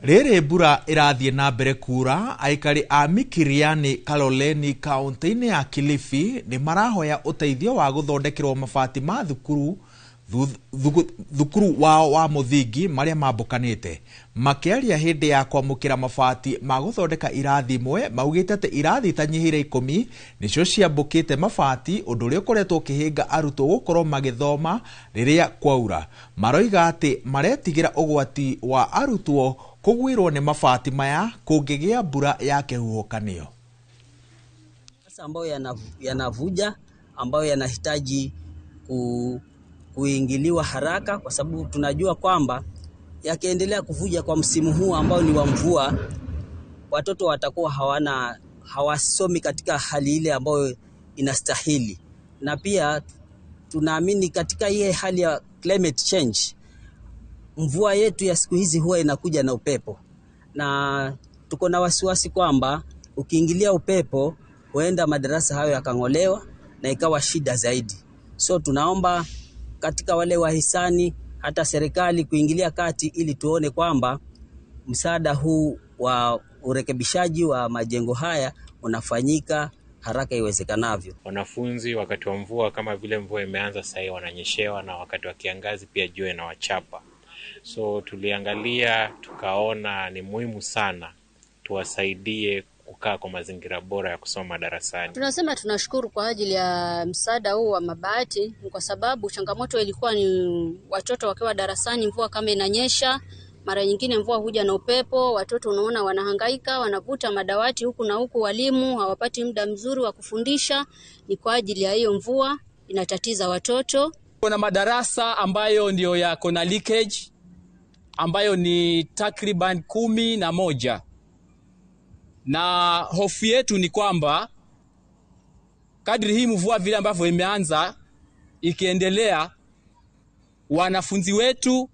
Rere mbura irathie na mbere kura, aikari a Mikiriani Kaloleni kaunti-ini ya Kilifi ni marahoya uteithio wa guthondekerwo mabati ma thukuru wao wa muthingi maria mambukanite. Makiaria hindi ya kwamukira mabati ma guthondeka irathi imwe, maugite ati irathi itanyihire 10 nicio ciambukite mabati, undu uria ukoretwo ukihinga arutwo gukorwo magithoma riria kwaura. Maroiga ati maretigira ugwati wa arutwo kugwirwo ni mabati maya kungigia mbura ya kihuhukanio. Sasa ambayo yanavuja, ambayo yanahitaji kuingiliwa haraka, kwa sababu tunajua kwamba yakiendelea kuvuja kwa msimu huu ambao ni wa mvua, watoto watakuwa hawasomi katika hali ile ambayo inastahili. Na pia tunaamini katika hii hali ya climate change, mvua yetu ya siku hizi huwa inakuja na upepo, na tuko na wasiwasi kwamba ukiingilia upepo huenda madarasa hayo yakang'olewa na ikawa shida zaidi. So tunaomba katika wale wahisani, hata serikali kuingilia kati, ili tuone kwamba msaada huu wa urekebishaji wa majengo haya unafanyika haraka iwezekanavyo. Wanafunzi wakati wa mvua, kama vile mvua imeanza sasa, wananyeshewa, na wakati wa kiangazi pia jua inawachapa. So tuliangalia tukaona ni muhimu sana tuwasaidie kukaa kwa mazingira bora ya kusoma darasani. Tunasema tunashukuru kwa ajili ya msaada huu wa mabati, kwa sababu changamoto ilikuwa ni watoto wakiwa darasani, mvua kama inanyesha, mara nyingine mvua huja na upepo, watoto unaona wanahangaika, wanavuta madawati huku na huku, walimu hawapati muda mzuri wa kufundisha. Ni kwa ajili ya hiyo mvua inatatiza watoto. Kuna madarasa ambayo ndio yako na leakage, ambayo ni takriban 11. Na hofu yetu ni kwamba kadri hii mvua vile ambavyo imeanza ikiendelea, wanafunzi wetu